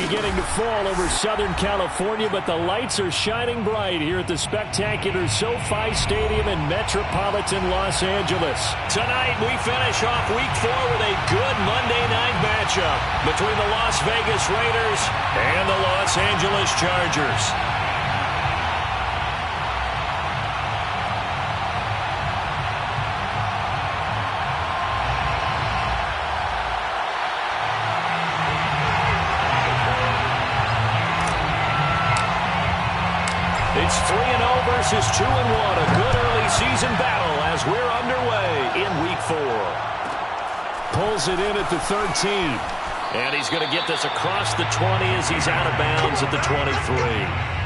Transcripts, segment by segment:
beginning to fall over Southern California, but the lights are shining bright here at the spectacular SoFi Stadium in metropolitan Los Angeles. Tonight, we finish off Week 4 with a good Monday night matchup between the Las Vegas Raiders and the Los Angeles Chargers. It's 3-0 versus 2-1. A good early season battle as we're underway in Week 4. Pulls it in at the 13. And he's going to get this across the 20 as he's out of bounds at the 23.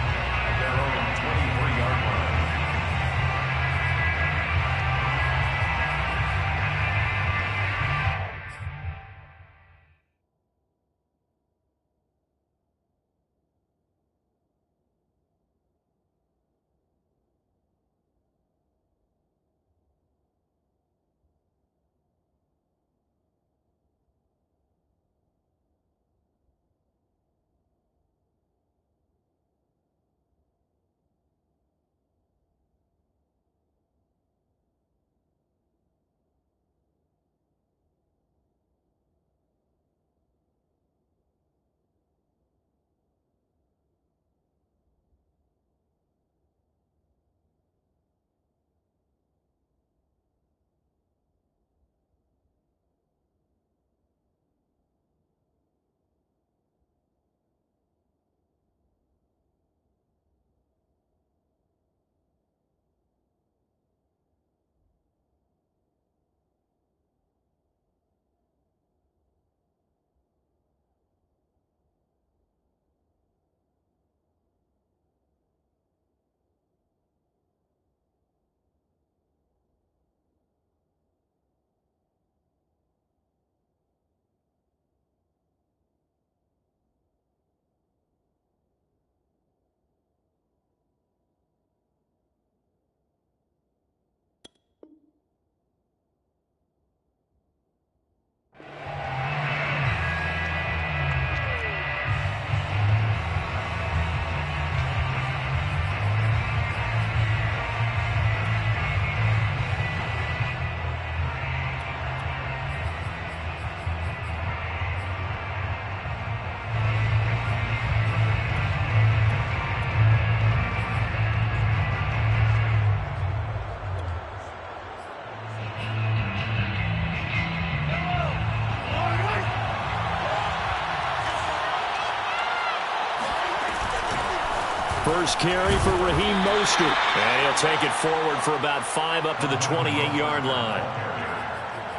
First carry for Raheem Mostert. And he'll take it forward for about 5 up to the 28-yard line.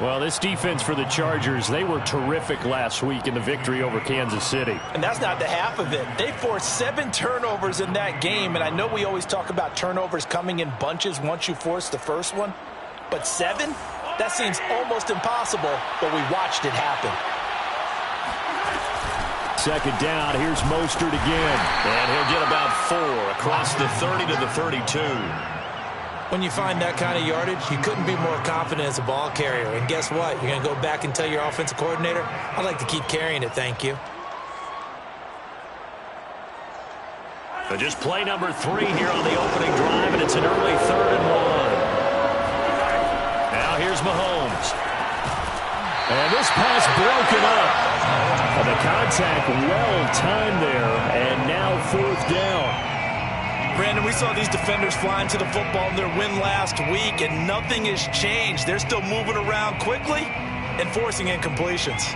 Well, this defense for the Chargers, they were terrific last week in the victory over Kansas City. And that's not the half of it. They forced 7 turnovers in that game, and I know we always talk about turnovers coming in bunches once you force the first one. But 7? That seems almost impossible, but we watched it happen. Second down, here's Mostert again. And he'll get about 4 across the 30 to the 32. When you find that kind of yardage, you couldn't be more confident as a ball carrier. And guess what? You're going to go back and tell your offensive coordinator, I'd like to keep carrying it, thank you. But just play number 3 here on the opening drive, and it's an early 3rd and 1. Now here's Mahomes. And this pass broken up. And the contact well-timed there, and now 4th down. Brandon, we saw these defenders flying to the football in their win last week, and nothing has changed. They're still moving around quickly and forcing incompletions.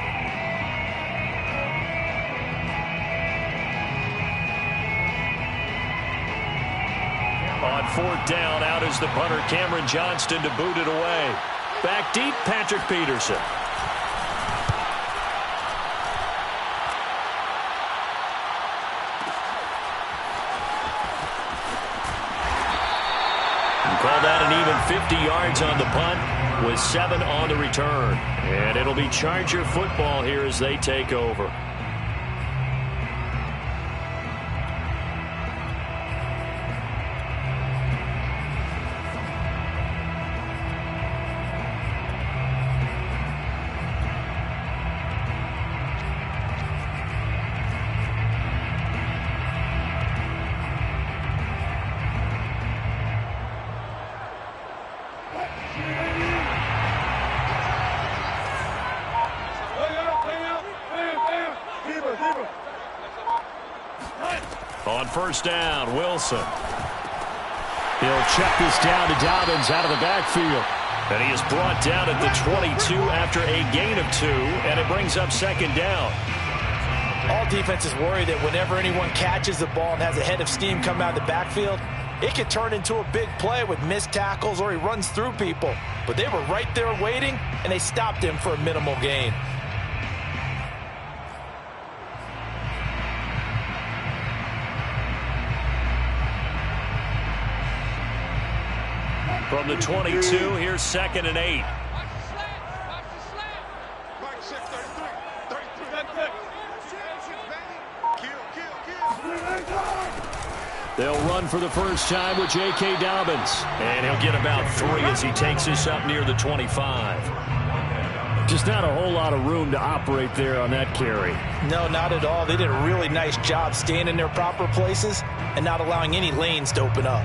On 4th down, out is the punter, Cameron Johnston, to boot it away. Back deep, Patrick Peterson. Call that an even 50 yards on the punt with 7 on the return. And it'll be Charger football here as they take over. first down. Wilson. He'll check this down to Dobbins out of the backfield. And he is brought down at the 22 after a gain of 2, and it brings up second down. All defenses worry that whenever anyone catches the ball and has a head of steam come out of the backfield, it could turn into a big play with missed tackles or he runs through people. But they were right there waiting, and they stopped him for a minimal gain. From the 22, here's 2nd and 8. They'll run for the first time with J.K. Dobbins. And he'll get about 3 as he takes this up near the 25. Just not a whole lot of room to operate there on that carry. No, not at all. They did a really nice job staying in their proper places and not allowing any lanes to open up.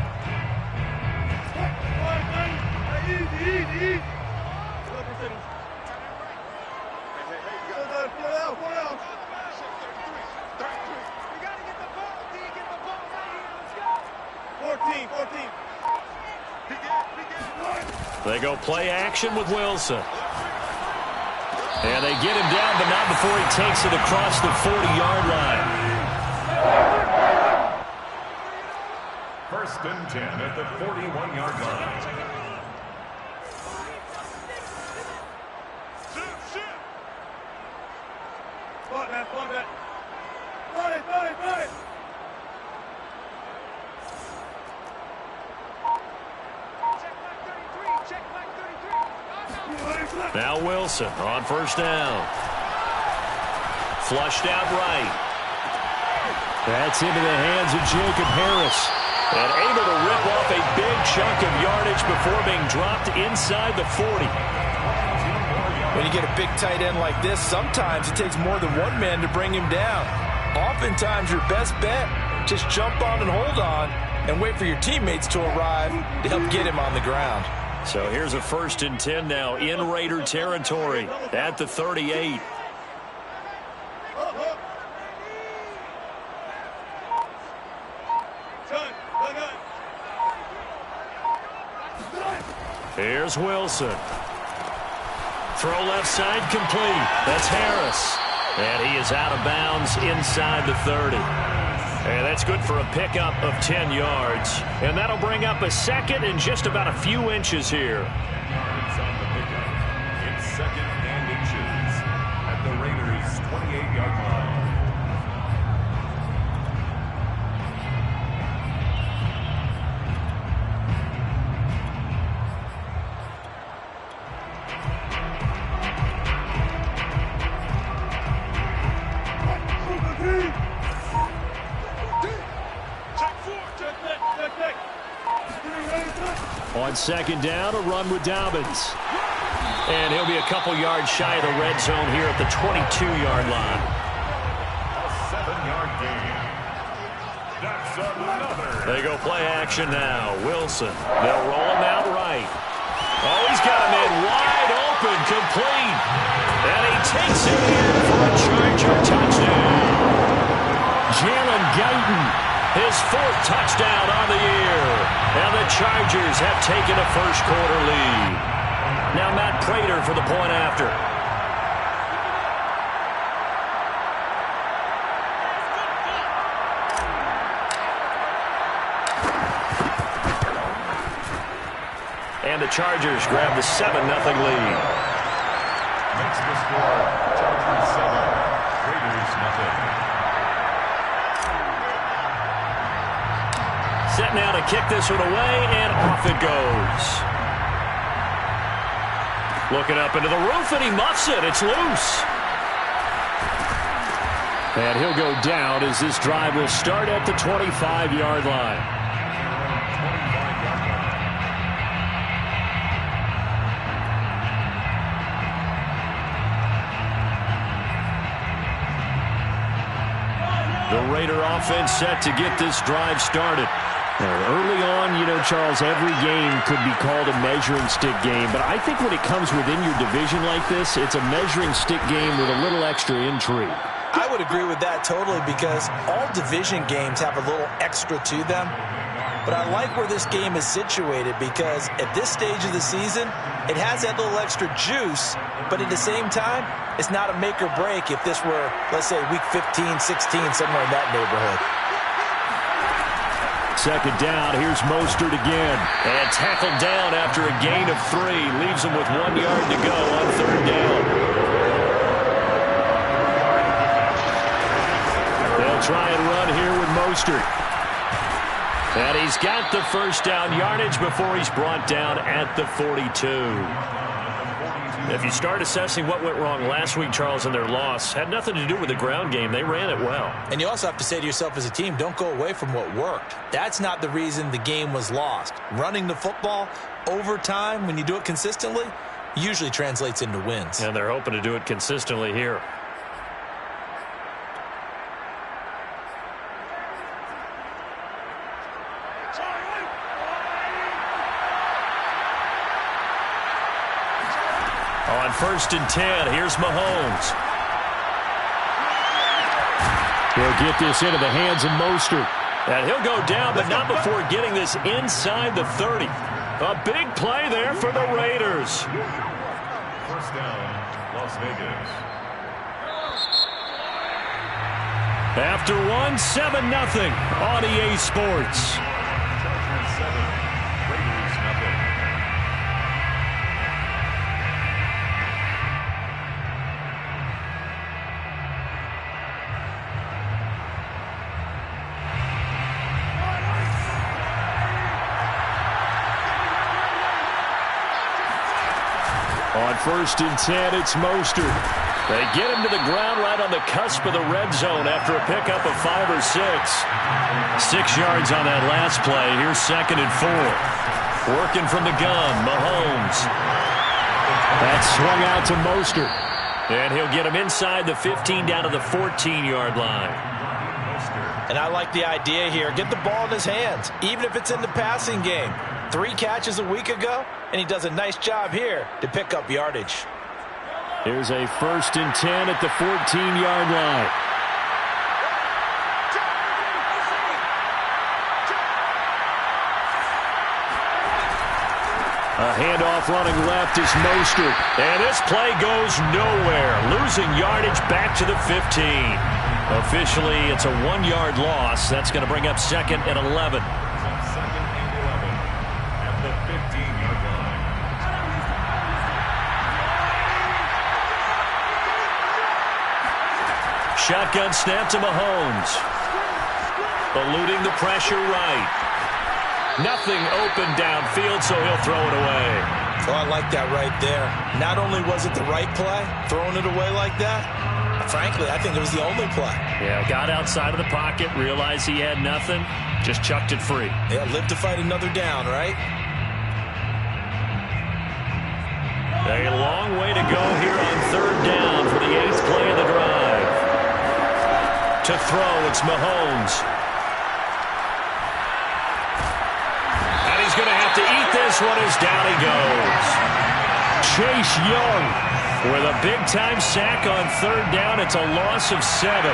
They go play action with Wilson. And they get him down, but not before he takes it across the 40-yard line. 1st and 10 at the 41-yard line. Now Wilson on first down. Flushed out right. That's into the hands of Jacob Harris. And able to rip off a big chunk of yardage before being dropped inside the 40. When you get a big tight end like this, sometimes it takes more than one man to bring him down. Oftentimes your best bet, just jump on and hold on and wait for your teammates to arrive to help get him on the ground. So here's a 1st and 10 now in Raider territory at the 38. Here's Wilson. Throw left side complete. That's Harris. And he is out of bounds inside the 30. And that's good for a pickup of 10 yards. And that'll bring up a 2nd and just about a few inches here. Yards on the pickup. It's 2nd and inches at the Raiders' 28-yard line. On 2nd down, a run with Dobbins. And he'll be a couple yards shy of the red zone here at the 22-yard line. A 7-yard gain. That's another. They go play action now. Wilson. They'll roll him out right. Oh, he's got him in wide open, complete. And he takes it in for a Charger touchdown. Jalen Guyton. His 4th touchdown on the year. And the Chargers have taken a first-quarter lead. Now Matt Prater for the point after. And the Chargers grab the 7-0 lead. Makes the score Chargers 7, Raiders nothing. Set now to kick this one away, and off it goes. Looking up into the roof, and he muffs it. It's loose. And he'll go down as this drive will start at the 25-yard line. The Raider offense set to get this drive started. Early on, you know, Charles, every game could be called a measuring stick game. But I think when it comes within your division like this, it's a measuring stick game with a little extra intrigue. I would agree with that totally because all division games have a little extra to them. But I like where this game is situated because at this stage of the season, it has that little extra juice, but at the same time, it's not a make or break if this were, let's say, week 15, 16, somewhere in that neighborhood. Second down, here's Mostert again. And tackled down after a gain of 3. Leaves him with 1 yard to go on third down. They'll try and run here with Mostert. And he's got the first down yardage before he's brought down at the 42. If you start assessing what went wrong last week, Charles, in their loss, had nothing to do with the ground game. They ran it well. And you also have to say to yourself as a team, don't go away from what worked. That's not the reason the game was lost. Running the football over time, when you do it consistently, usually translates into wins. And they're hoping to do it consistently here. On 1st and 10, here's Mahomes. He'll get this into the hands of Mostert. And he'll go down, but not before getting this inside the 30. A big play there for the Raiders. First down, Las Vegas. After one, 7-0 on EA Sports. Chargers 7, Raiders nothing. On 1st and 10, it's Mostert. They get him to the ground right on the cusp of the red zone after a pickup of 5 or 6. 6 yards on that last play. Here's 2nd and 4. Working from the gun, Mahomes. That's swung out to Mostert. And he'll get him inside the 15 down to the 14-yard line. And I like the idea here. Get the ball in his hands, even if it's in the passing game. 3 catches a week ago, and he does a nice job here to pick up yardage. Here's a 1st and 10 at the 14-yard line. A handoff running left is Mostert. And this play goes nowhere. Losing yardage back to the 15. Officially, it's a 1-yard loss. That's going to bring up 2nd and 11. Shotgun snap to Mahomes. Eluding the pressure right. Nothing open downfield, so he'll throw it away. Oh, I like that right there. Not only was it the right play, throwing it away like that, frankly, I think it was the only play. Yeah, got outside of the pocket, realized he had nothing, just chucked it free. Yeah, live to fight another down, right? A long way to go here on 3rd down for the 8th play of the drive. To throw, it's Mahomes. And he's going to have to eat this one as down he goes. Chase Young with a big-time sack on 3rd down. It's a loss of 7.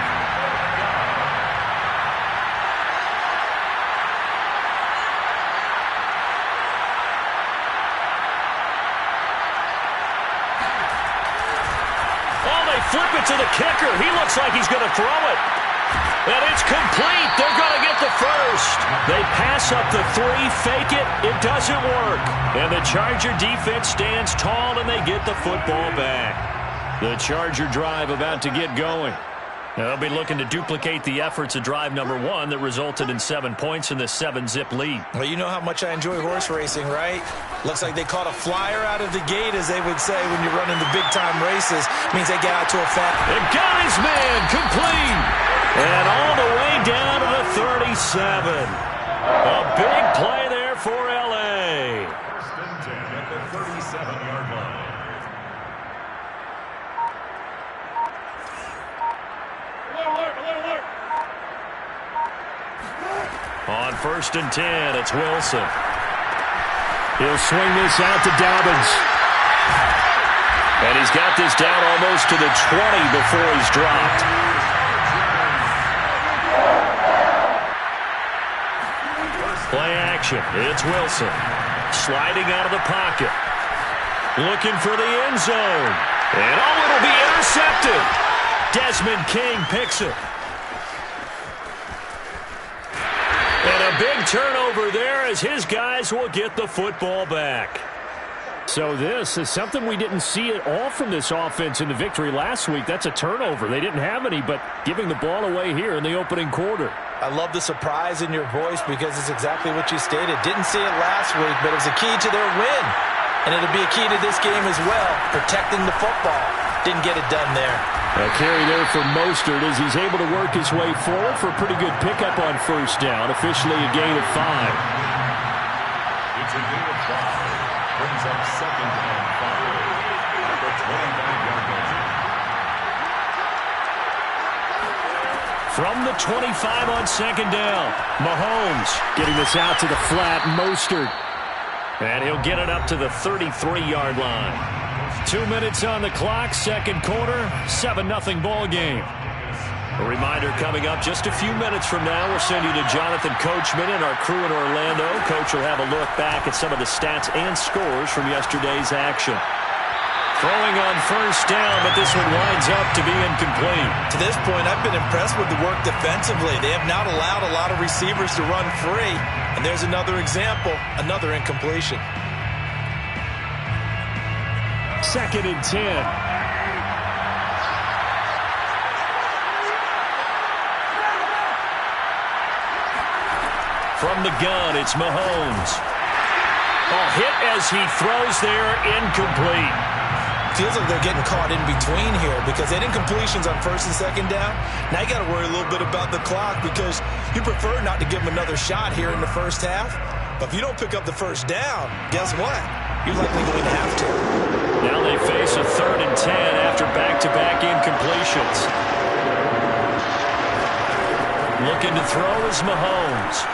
Oh, they flip it to the kicker. He looks like he's going to throw it. And it's complete. They're going to get the first. They pass up the 3, fake it. It doesn't work. And the Charger defense stands tall, and they get the football back. The Charger drive about to get going. They'll be looking to duplicate the efforts of drive number 1 that resulted in 7 points in the 7-zip lead. Well, you know how much I enjoy horse racing, right? Looks like they caught a flyer out of the gate, as they would say when you're running the big-time races. Means they get out to a fast. They got his man complete. And all the way down to the 37. A big play there for L.A. 1st and 10 at the 37-yard line. On 1st and 10, it's Wilson. He'll swing this out to Dobbins. And he's got this down almost to the 20 before he's dropped. formation. It's Wilson. Sliding out of the pocket. Looking for the end zone. And it'll be intercepted. Desmond King picks it. And a big turnover there as his guys will get the football back. So this is something we didn't see at all from this offense in the victory last week. That's a turnover. They didn't have any, but giving the ball away here in the opening quarter. I love the surprise in your voice because it's exactly what you stated. Didn't see it last week, but it was a key to their win. And it'll be a key to this game as well, protecting the football. Didn't get it done there. A carry there for Mostert as he's able to work his way forward for a pretty good pickup on first down. Officially a gain of 5. It's a gain of 5. Brings up 2nd and 5 at the 25-yard line. From the 25 on 2nd down, Mahomes getting this out to the flat. Mostert. And he'll get it up to the 33-yard line. 2 minutes on the clock, 2nd quarter, 7-0 ball game. A reminder coming up just a few minutes from now. We'll send you to Jonathan Coachman and our crew in Orlando. Coach will have a look back at some of the stats and scores from yesterday's action. Throwing on first down, but this one winds up to be incomplete. To this point, I've been impressed with the work defensively. They have not allowed a lot of receivers to run free. And there's another example, another incompletion. 2nd and 10. From the gun, it's Mahomes. Hit as he throws there, incomplete. Feels like they're getting caught in between here because they had incompletions on 1st and 2nd down. Now you got to worry a little bit about the clock because you prefer not to give them another shot here in the first half. But if you don't pick up the first down, guess what? You're likely going to have to. Now they face a 3rd and 10 after back-to-back incompletions. Looking to throw is Mahomes.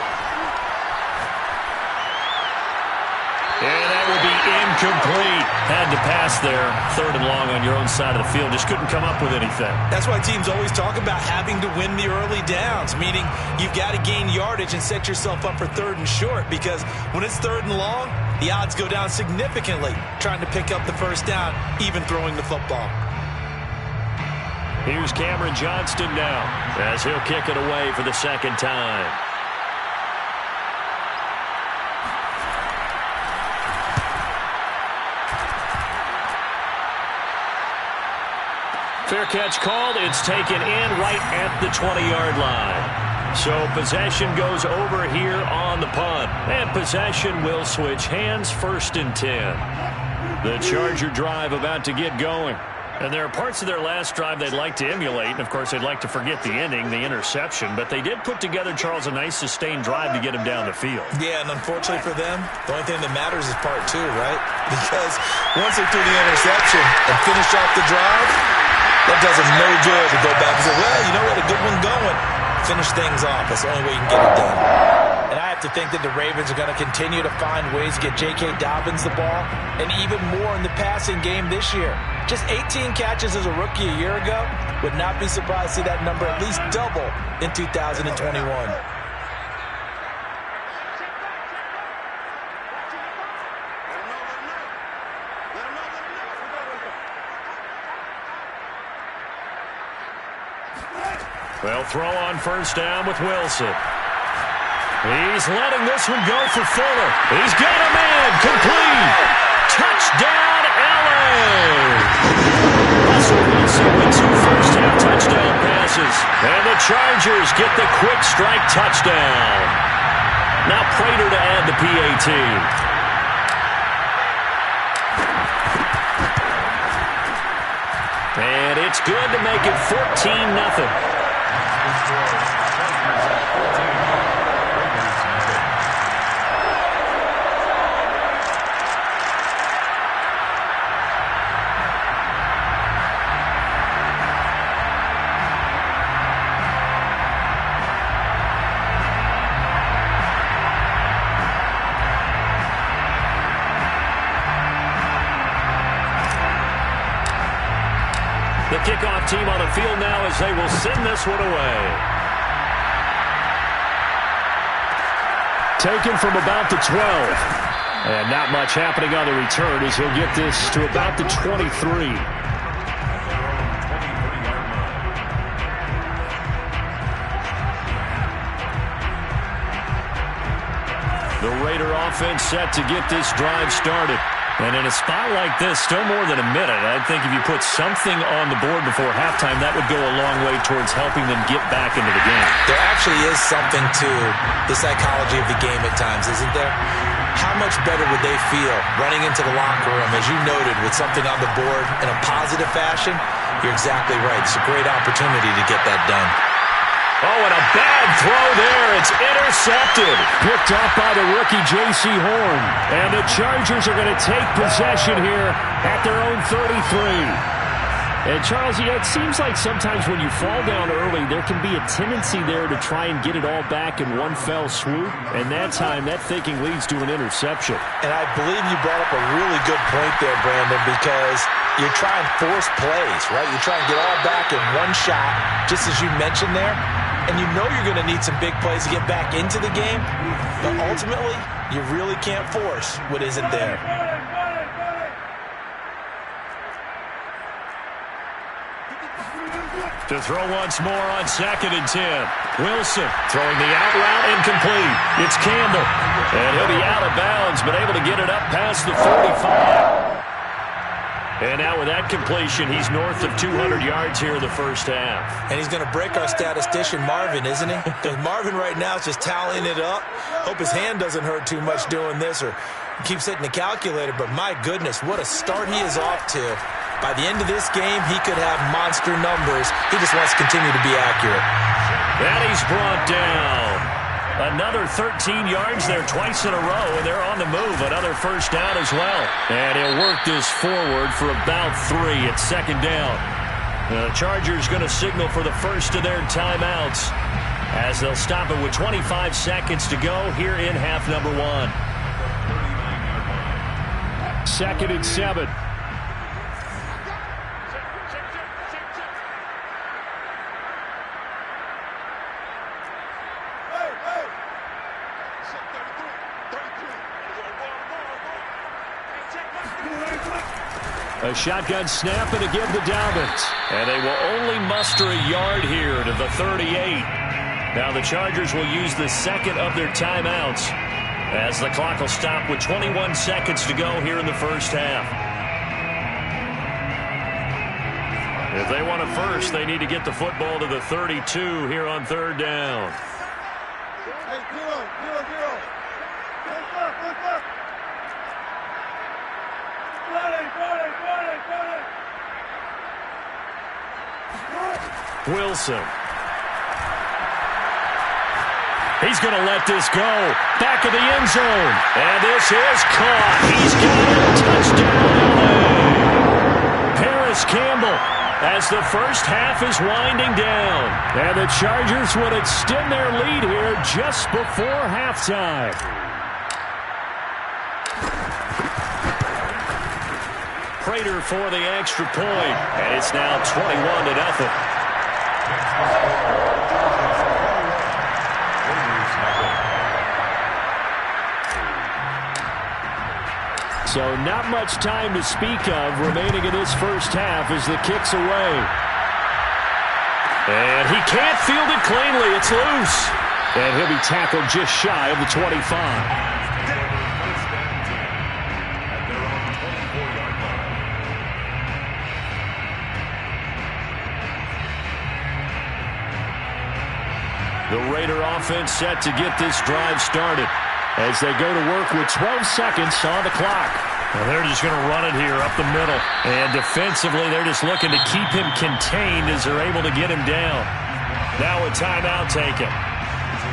And that will be incomplete. Had to pass there. 3rd and long on your own side of the field. Just couldn't come up with anything. That's why teams always talk about having to win the early downs, meaning you've got to gain yardage and set yourself up for 3rd and short because when it's 3rd and long, the odds go down significantly trying to pick up the first down, even throwing the football. Here's Cameron Johnston now as he'll kick it away for the 2nd time. Fair catch called. It's taken in right at the 20-yard line. So possession goes over here on the punt. And possession will switch hands, 1st and 10. The Charger drive about to get going. And there are parts of their last drive they'd like to emulate. And, of course, they'd like to forget the ending, the interception. But they did put together, Charles, a nice sustained drive to get him down the field. Yeah, and unfortunately for them, the only thing that matters is part 2, right? Because once they threw the interception and finished off the drive, that does them no good to go back and say, well, you know what, a good one going. Finish things off. That's the only way you can get it done. And I have to think that the Ravens are going to continue to find ways to get J.K. Dobbins the ball, and even more in the passing game this year. Just 18 catches as a rookie a year ago. Would not be surprised to see that number at least double in 2021. Well, throw on first down with Wilson. He's letting this one go for Fuller. He's got a man. Complete. Touchdown, L.A. Russell Wilson with 2 first-half touchdown passes. And the Chargers get the quick strike touchdown. Now Prater to add the PAT. And it's good to make it 14-0. The kickoff team on the field now as they will send this one away. taken from about the 12. And not much happening on the return as he'll get this to about the 23. The Raider offense set to get this drive started. And in a spot like this, still more than a minute, I think if you put something on the board before halftime, that would go a long way towards helping them get back into the game. There actually is something to the psychology of the game at times, isn't there? How much better would they feel running into the locker room, as you noted, with something on the board in a positive fashion? You're exactly right. It's a great opportunity to get that done. Oh, and a bad throw there. It's intercepted. Picked off by the rookie J.C. Horn. And the Chargers are going to take possession here at their own 33. And, Charles, it seems like sometimes when you fall down early, there can be a tendency there to try and get it all back in one fell swoop. And that time, that thinking leads to an interception. And I believe you brought up a really good point there, Brandon, because you're trying to force plays, right? You're trying to get all back in one shot, just as you mentioned there. And you know you're going to need some big plays to get back into the game. But ultimately, you really can't force what isn't there. To throw once more on 2nd and 10. Wilson throwing the out route incomplete. It's Campbell. And he'll be out of bounds, but able to get it up past the 45. And now with that completion, he's north of 200 yards here in the first half. And he's going to break our statistician, Marvin, isn't he? Because Marvin right now is just tallying it up. Hope his hand doesn't hurt too much doing this or keeps hitting the calculator. But my goodness, what a start he is off to. By the end of this game, he could have monster numbers. He just wants to continue to be accurate. And he's brought down. Another 13 yards there twice in a row, and they're on the move. Another first down as well. And he'll work this forward for about 3 at 2nd down. The Chargers going to signal for the first of their timeouts as they'll stop it with 25 seconds to go here in half number 1. 2nd and 7. A shotgun snap and a give to Dalvin. And they will only muster a yard here to the 38. Now the Chargers will use the second of their timeouts as the clock will stop with 21 seconds to go here in the first half. If they want a first, they need to get the football to the 32 here on 3rd down. Wilson. He's going to let this go. Back of the end zone. And this is caught. He's got it. Touchdown. Paris Campbell as the first half is winding down. And the Chargers would extend their lead here just before halftime. Prater for the extra point. And it's now 21-0. So not much time to speak of remaining in this first half as the kick's away. And he can't field it cleanly. It's loose. And he'll be tackled just shy of the 25. The Raider offense set to get this drive started as they go to work with 12 seconds on the clock. Well, they're just going to run it here up the middle. And defensively, they're just looking to keep him contained as they're able to get him down. Now a timeout taken.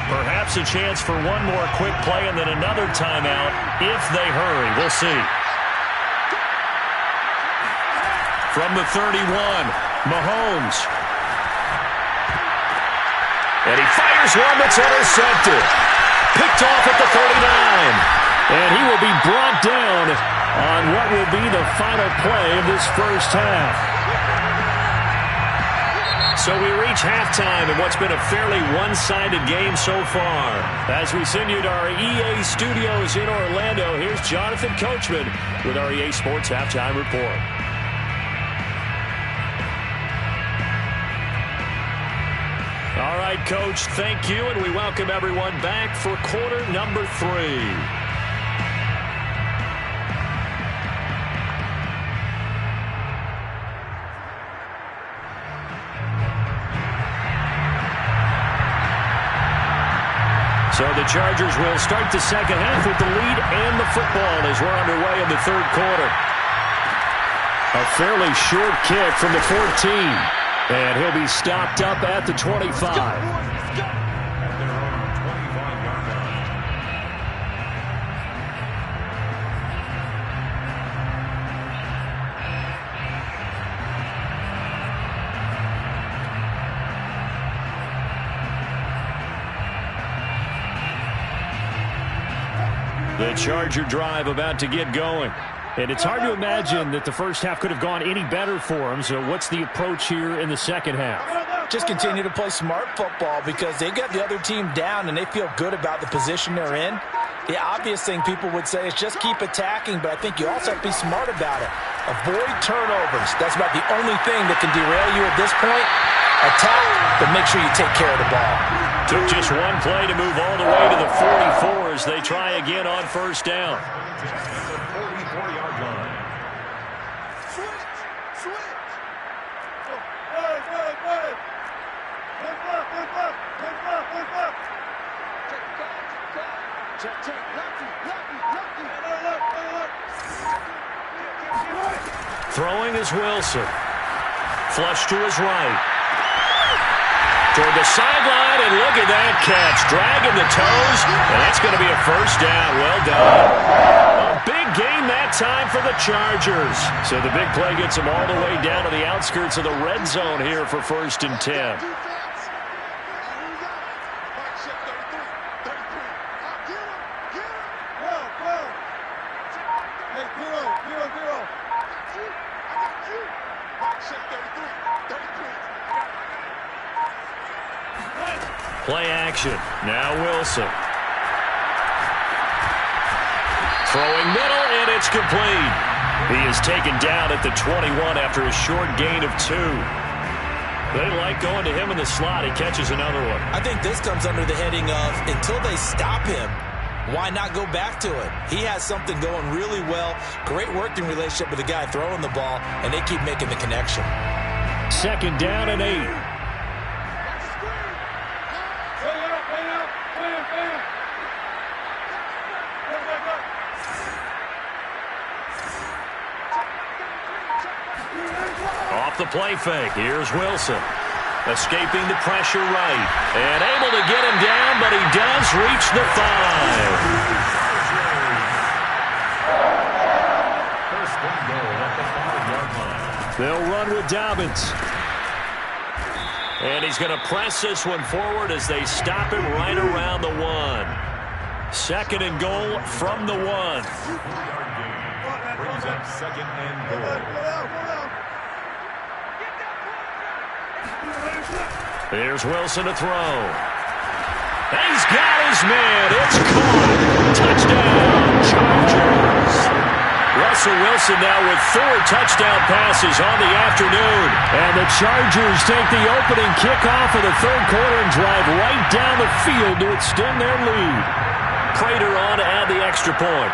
Perhaps a chance for one more quick play and then another timeout if they hurry. We'll see. From the 31, Mahomes. And he fires one that's intercepted. Picked off at the 39. And he will be brought down on what will be the final play of this first half. So we reach halftime in what's been a fairly one-sided game so far. As we send you to our EA studios in Orlando, here's Jonathan Coachman with our EA Sports Halftime Report. All right, Coach, thank you, and we welcome everyone back for quarter number 3. So the Chargers will start the second half with the lead and the football as we're underway in the third quarter. A fairly short kick from the 14. And he'll be stopped up at the 25. The Charger drive about to get going. And it's hard to imagine that the first half could have gone any better for them. So what's the approach here in the second half? Just continue to play smart football because they got the other team down and they feel good about the position they're in. The obvious thing people would say is just keep attacking, but I think you also have to be smart about it. Avoid turnovers. That's about the only thing that can derail you at this point. Attack, but make sure you take care of the ball. Took just one play to move all the way to the 44 as they try again on first down. Throwing is Wilson. Flush to his right. Toward the sideline, and look at that catch. Dragging the toes, and that's going to be a first down. Well done. A big gain that time for the Chargers. So the big play gets them all the way down to the outskirts of the red zone here for 1st and 10. Play action. Now Wilson. Throwing middle, and it's complete. He is taken down at the 21 after a short gain of 2. They like going to him in the slot. He catches another one. I think this comes under the heading of until they stop him, why not go back to it? He has something going really well. Great working relationship with the guy throwing the ball, and they keep making the connection. 2nd down and 8. Off the play fake. Here's Wilson. Escaping the pressure right. And able to get him down, but he does reach the 5. They'll run with Dobbins. And he's going to press this one forward as they stop him right around the 1. 2nd and goal from the 1. Brings up 2nd and goal. Here's Wilson to throw. He's got his man. It's caught. Touchdown, Chargers. Russell Wilson now with 4 touchdown passes on the afternoon. And the Chargers take the opening kickoff of the third quarter and drive right down the field to extend their lead. Prater on to add the extra point.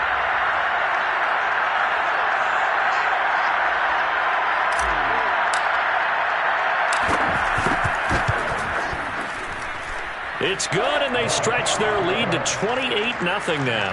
It's good, and they stretch their lead to 28-0 now.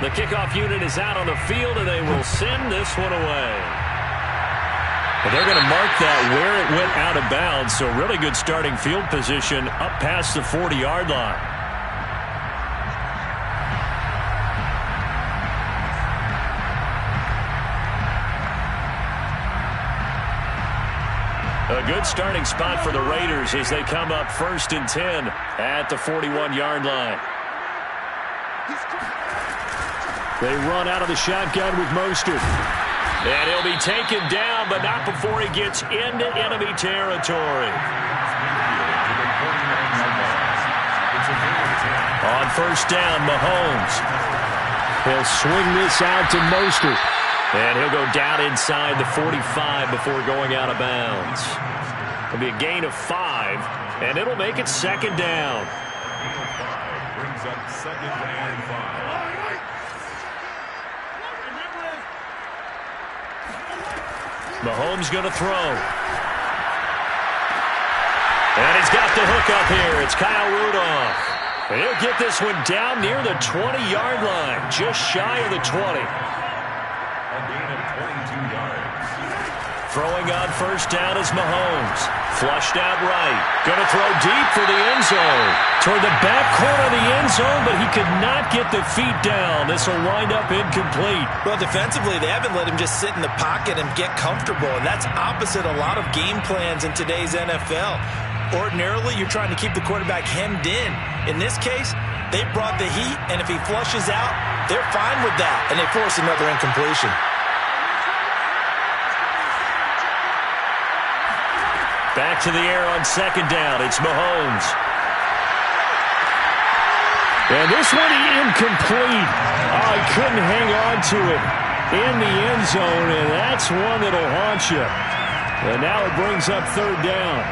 The kickoff unit is out on the field, and they will send this one away. But they're going to mark that where it went out of bounds, so really good starting field position up past the 40-yard line. A good starting spot for the Raiders as they come up 1st and 10 at the 41-yard line. They run out of the shotgun with Mostert. And he'll be taken down, but not before he gets into enemy territory. On 1st down, Mahomes. He'll swing this out to Mostert. And he'll go down inside the 45 before going out of bounds. It'll be a gain of 5, and it'll make it 2nd down. Brings up 2nd and 5. Mahomes going to throw. And he's got the hook up here. It's Kyle Rudolph. And he'll get this one down near the 20-yard line, just shy of the 20. A gain of 22 yards. Throwing on 1st down is Mahomes. Flushed out right. Going to throw deep for the end zone. Toward the back corner of the end zone, but he could not get the feet down. This will wind up incomplete. Well, defensively, they haven't let him just sit in the pocket and get comfortable, and that's opposite a lot of game plans in today's NFL. Ordinarily, you're trying to keep the quarterback hemmed in. In this case, they brought the heat, and if he flushes out, they're fine with that, and they force another incompletion. Back to the air on 2nd down. It's Mahomes. And this one incomplete. Oh, he couldn't hang on to it in the end zone, and that's one that'll haunt you. And now it brings up 3rd down.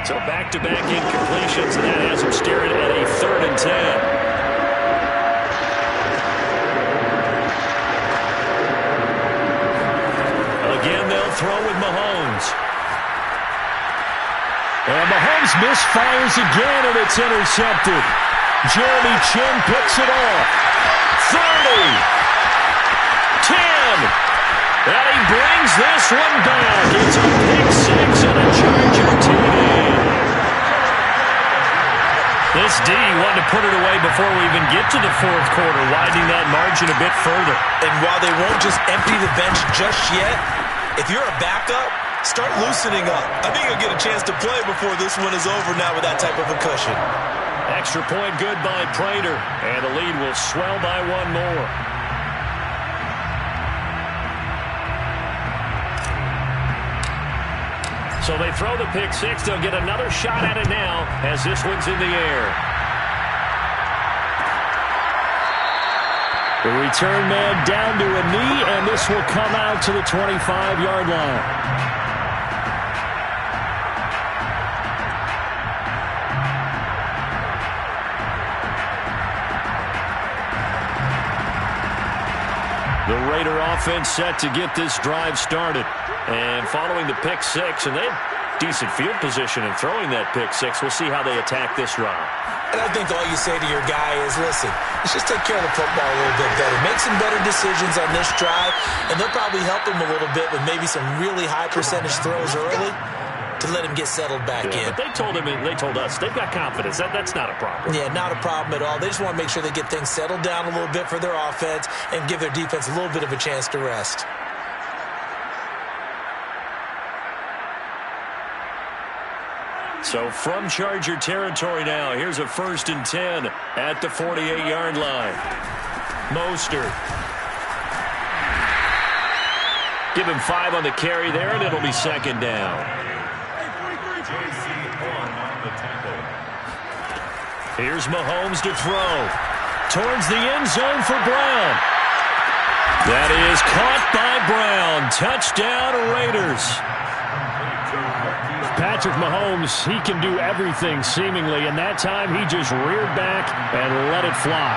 So back-to-back incompletions, and that has him staring at a 3rd and 10. Again, they'll throw with Mahomes. And Mahomes misfires again, and it's intercepted. Jeremy Chinn picks it off. 30. 10. And he brings this one back. It's a pick 6 and a Charger TD. This D wanted to put it away before we even get to the 4th quarter, widening that margin a bit further. And while they won't just empty the bench just yet, if you're a backup, start loosening up. I think you'll get a chance to play before this one is over now with that type of a cushion. Extra point good by Prater, and the lead will swell by 1 more. So they throw the pick 6. They'll get another shot at it now as this one's in the air. The return man down to a knee, and this will come out to the 25-yard line. The Raider offense set to get this drive started. And following the pick 6, and they had decent field position in throwing that pick 6. We'll see how they attack this drive. And I think all you say to your guy is, listen, let's just take care of the football a little bit better. Make some better decisions on this drive, and they'll probably help him a little bit with maybe some really high percentage throws early to let him get settled back in. But they told us they've got confidence. That's not a problem. Yeah, not a problem at all. They just want to make sure they get things settled down a little bit for their offense and give their defense a little bit of a chance to rest. So from Charger territory now, here's a 1st and 10 at the 48-yard line. Mostert. Give him 5 on the carry there, and it'll be 2nd down. Here's Mahomes to throw. Towards the end zone for Brown. That is caught by Brown. Touchdown, Raiders. Patrick Mahomes, he can do everything seemingly, and that time he just reared back and let it fly.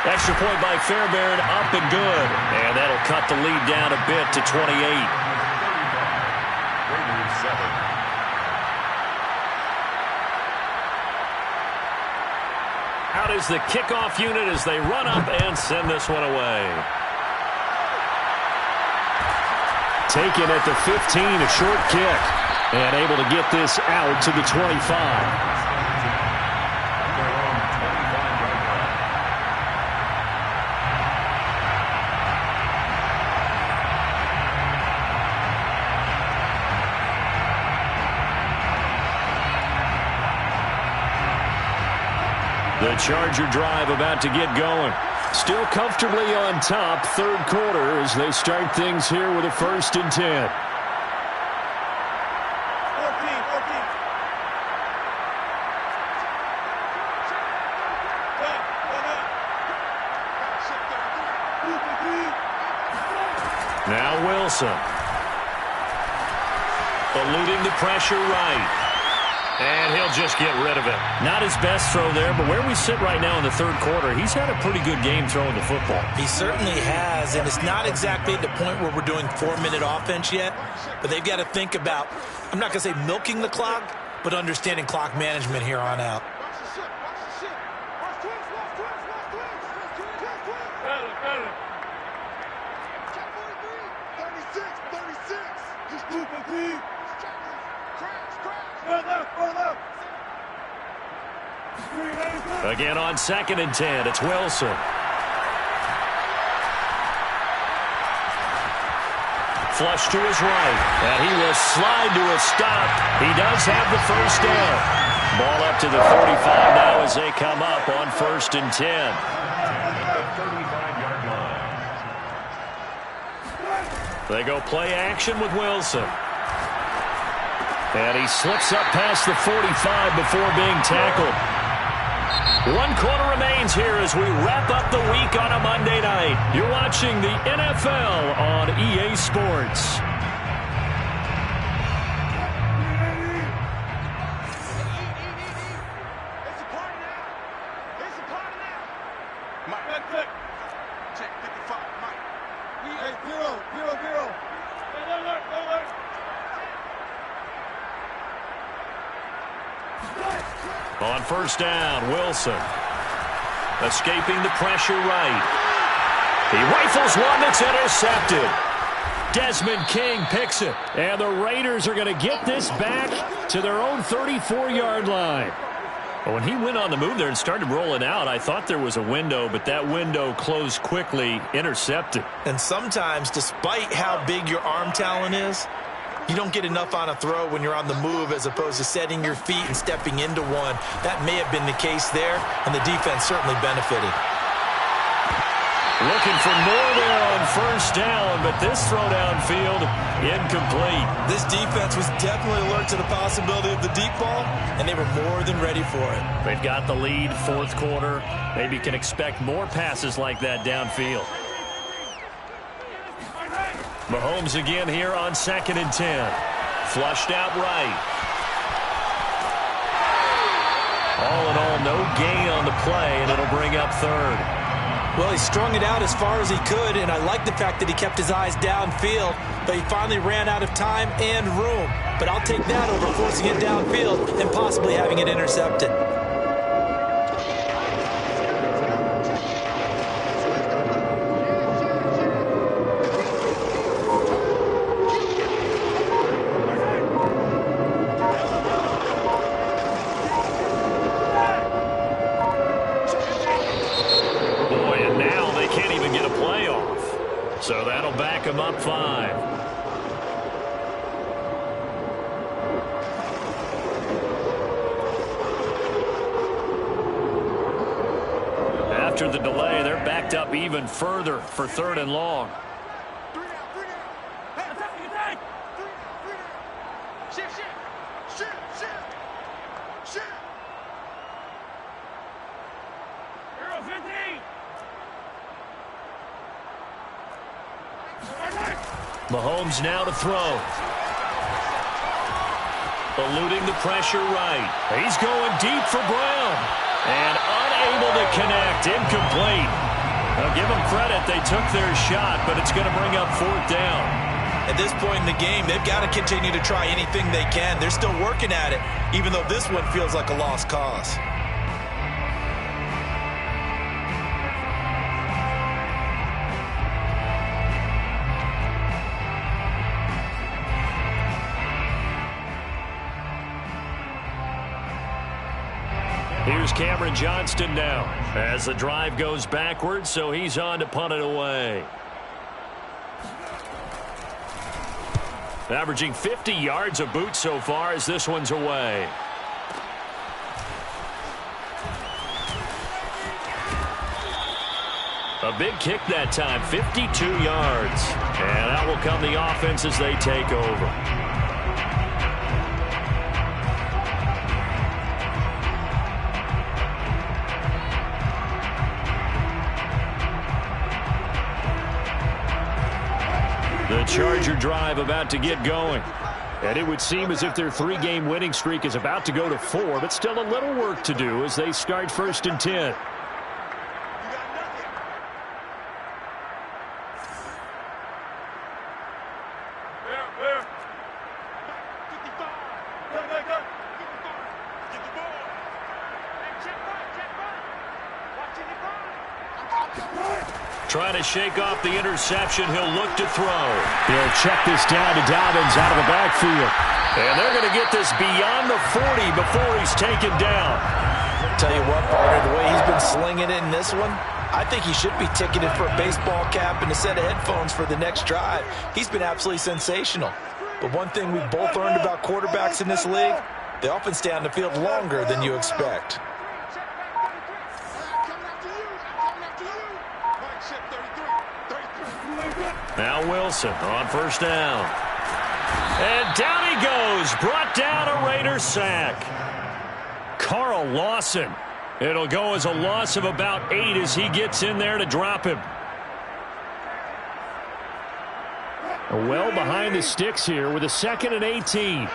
Extra point by Fairbairn, up and good. And that'll cut the lead down a bit to 28. Out is the kickoff unit as they run up and send this one away. Taken at the 15, a short kick. And able to get this out to the 25. The Charger drive about to get going. Still comfortably on top, third quarter as they start things here with a 1st and 10. Now Wilson. Eluding the pressure right. And he'll just get rid of it. Not his best throw there, but where we sit right now in the third quarter, he's had a pretty good game throwing the football. He certainly has, and it's not exactly at the point where we're doing 4-minute offense yet, but they've got to think about, I'm not going to say milking the clock, but understanding clock management here on out. Again on 2nd and 10, it's Wilson. Flush to his right, and he will slide to a stop. He does have the first down. Ball up to the 45 now as they come up on 1st and 10. They go play action with Wilson. And he slips up past the 45 before being tackled. 1 quarter remains here as we wrap up the week on a Monday night. You're watching the NFL on EA Sports. On 1st down, Wilson. Escaping the pressure right. He rifles one that's intercepted. Desmond King picks it. And the Raiders are going to get this back to their own 34-yard line. But when he went on the move there and started rolling out, I thought there was a window, but that window closed quickly, intercepted. And sometimes, despite how big your arm talent is, you don't get enough on a throw when you're on the move as opposed to setting your feet and stepping into one. That may have been the case there, and the defense certainly benefited. Looking for more there on 1st down, but this throw downfield, incomplete. This defense was definitely alert to the possibility of the deep ball, and they were more than ready for it. They've got the lead, 4th quarter. Maybe can expect more passes like that downfield. Mahomes again here on 2nd and 10. Flushed out right. All in all, no gain on the play, and it'll bring up 3rd. Well, he strung it out as far as he could, and I like the fact that he kept his eyes downfield, but he finally ran out of time and room. But I'll take that over forcing it downfield and possibly having it intercepted. So that'll back him up 5. After the delay, they're backed up even further for 3rd and long. Mahomes now to throw. Eluding the pressure right. He's going deep for Brown. And unable to connect. Incomplete. Now give them credit. They took their shot, but it's going to bring up 4th down. At this point in the game, they've got to continue to try anything they can. They're still working at it, even though this one feels like a lost cause. Here's Cameron Johnston now as the drive goes backwards, so he's on to punt it away. Averaging 50 yards a boot so far as this one's away. A big kick that time, 52 yards. And out will come the offense as they take over. The Charger drive about to get going. And it would seem as if their 3-game winning streak is about to go to 4, but still a little work to do as they start 1st and 10. Trying to shake off the interception. He'll look to throw. He'll check this down to Dobbins out of the backfield. And they're going to get this beyond the 40 before he's taken down. Tell you what, partner, the way he's been slinging it in this one, I think he should be ticketed for a baseball cap and a set of headphones for the next drive. He's been absolutely sensational. But one thing we've both learned about quarterbacks in this league, they often stay on the field longer than you expect. Now Wilson on 1st down. And down he goes. Brought down a Raider sack. Carl Lawson. It'll go as a loss of about 8 as he gets in there to drop him. Well behind the sticks here with a 2nd and 18.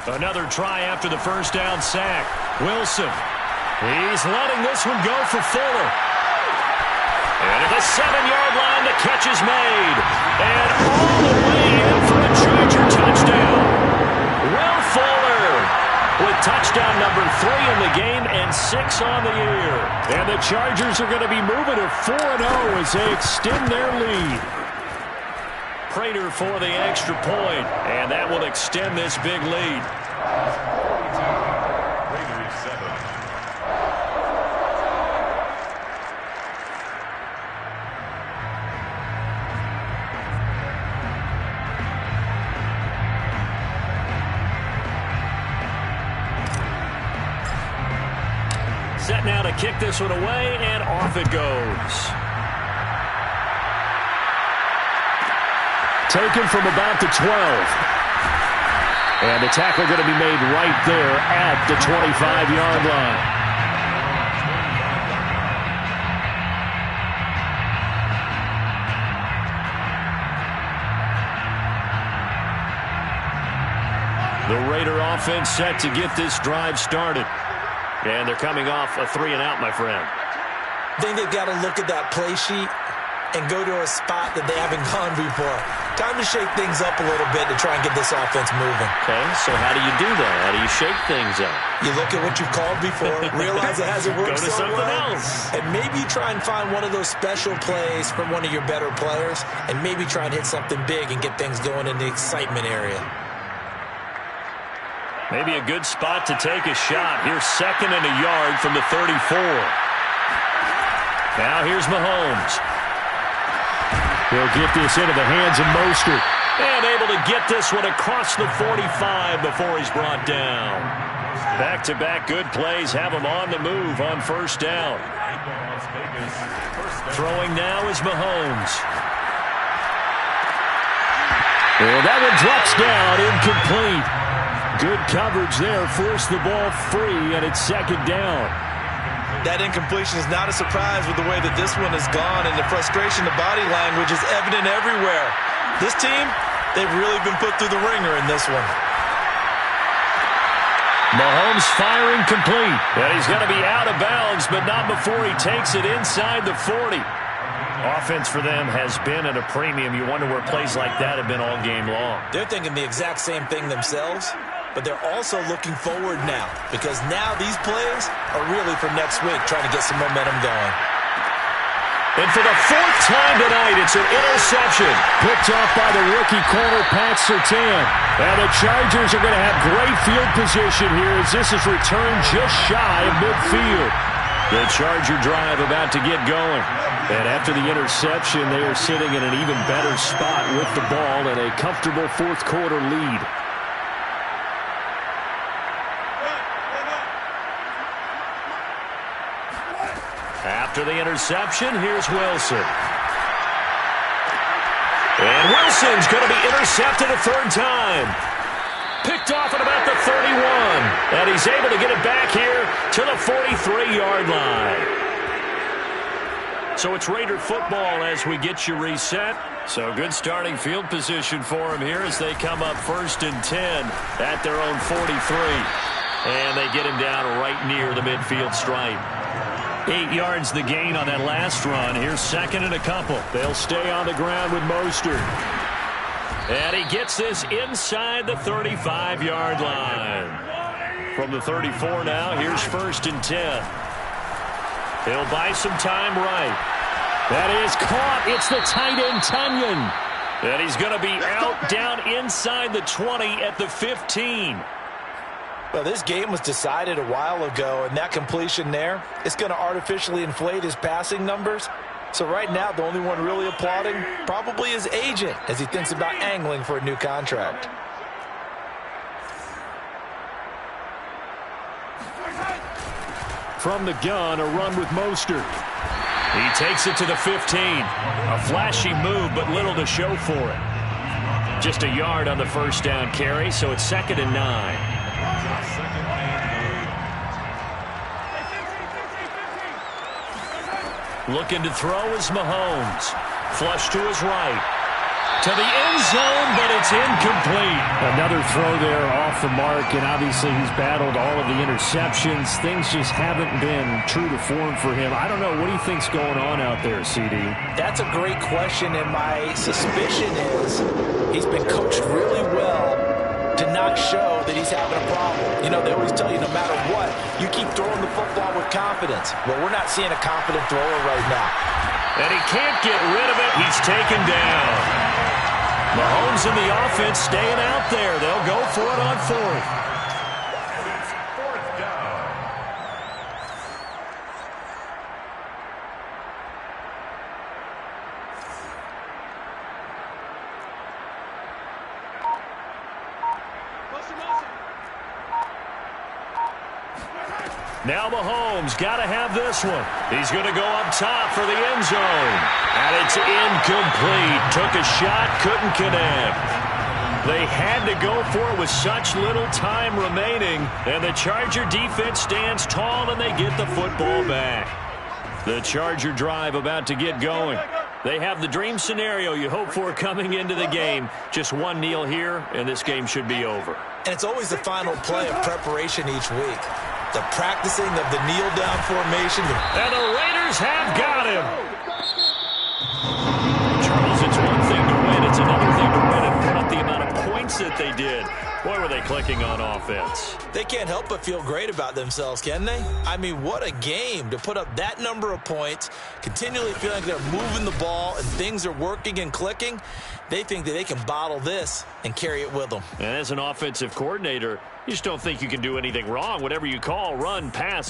Another try after the 1st down sack. Wilson. He's letting this one go for Fuller. And at the 7-yard line, the catch is made. And all the way in for a Charger touchdown. Will Fuller with touchdown number 3 in the game and 6 on the year. And the Chargers are going to be moving to 4-0 as they extend their lead. Prater for the extra point, and that will extend this big lead. Raiders 7. Set now to kick this one away, and off it goes. Taken from about the 12. And the tackle going to be made right there at the 25-yard line. The Raider offense set to get this drive started. And they're coming off a 3-and-out, my friend. I think they've got to look at that play sheet and go to a spot that they haven't gone before. Time to shake things up a little bit to try and get this offense moving. Okay, so how do you do that? How do you shake things up? You look at what you've called before, realize it hasn't worked Go to so something well, else. and maybe try and find one of those special plays from one of your better players, and maybe try and hit something big and get things going in the excitement area. Maybe a good spot to take a shot. Here's 2nd and a yard from the 34. Now here's Mahomes. He'll get this into the hands of Mostert. And able to get this one across the 45 before he's brought down. Back-to-back good plays have him on the move on 1st down. Throwing now is Mahomes. And that one drops down, incomplete. Good coverage there, forced the ball free, and it's 2nd down. That incompletion is not a surprise with the way that this one has gone, and the frustration, the body language is evident everywhere. This team, they've really been put through the ringer in this one. Mahomes firing complete. And he's going to be out of bounds, but not before he takes it inside the 40. Offense for them has been at a premium. You wonder where plays like that have been all game long. They're thinking the exact same thing themselves, but they're also looking forward now, because now these plays are really for next week, trying to get some momentum going. And for the 4th time tonight, it's an interception. Picked off by the rookie corner, Pat Surtain. And the Chargers are going to have great field position here as this is returned just shy of midfield. The Charger drive about to get going. And after the interception, they are sitting in an even better spot with the ball and a comfortable fourth quarter lead. After the interception, here's Wilson. And Wilson's going to be intercepted a third time. Picked off at about the 31. And he's able to get it back here to the 43-yard line. So it's Raider football as we get you reset. So good starting field position for him here as they come up 1st and 10 at their own 43. And they get him down right near the midfield stripe. 8 yards the gain on that last run. Here's 2nd and a couple. They'll stay on the ground with Mostert. And he gets this inside the 35-yard line. From the 34 now, here's 1st and 10. He'll buy some time right. That is caught. It's the tight end, Tunyon. And he's going to be out down inside the 20 at the 15. Well, this game was decided a while ago, and that completion there, it's going to artificially inflate his passing numbers. So right now, the only one really applauding probably his agent as he thinks about angling for a new contract. From the gun, a run with Mostert. He takes it to the 15. A flashy move, but little to show for it. Just a yard on the first down carry, so it's 2nd and 9. Looking to throw is Mahomes. Flush to his right. To the end zone, but it's incomplete. Another throw there off the mark, and obviously he's battled all of the interceptions. Things just haven't been true to form for him. I don't know. What do you think's going on out there, CD? That's a great question, and my suspicion is he's been coached really well to not show that he's having a problem. You know, they always tell you no matter what, you keep throwing the football with confidence. Well, we're not seeing a confident thrower right now. And he can't get rid of it. He's taken down. Mahomes and the offense staying out there. They'll go for it on 4th. It's 4th down. Now Mahomes got to have this one. He's going to go up top for the end zone. And it's incomplete. Took a shot, couldn't connect. They had to go for it with such little time remaining. And the Charger defense stands tall and they get the football back. The Charger drive about to get going. They have the dream scenario you hope for coming into the game. Just one kneel here, and this game should be over. And it's always the final play of preparation each week. The practicing of the kneel-down formation. And the Raiders have got him. Charles, it's one thing to win. It's another thing to win and put up the amount of points that they did. Boy, were they clicking on offense. They can't help but feel great about themselves, can they? I mean, what a game to put up that number of points, continually feeling like they're moving the ball and things are working and clicking. They think that they can bottle this and carry it with them. And as an offensive coordinator, you just don't think you can do anything wrong. Whatever you call, run, pass,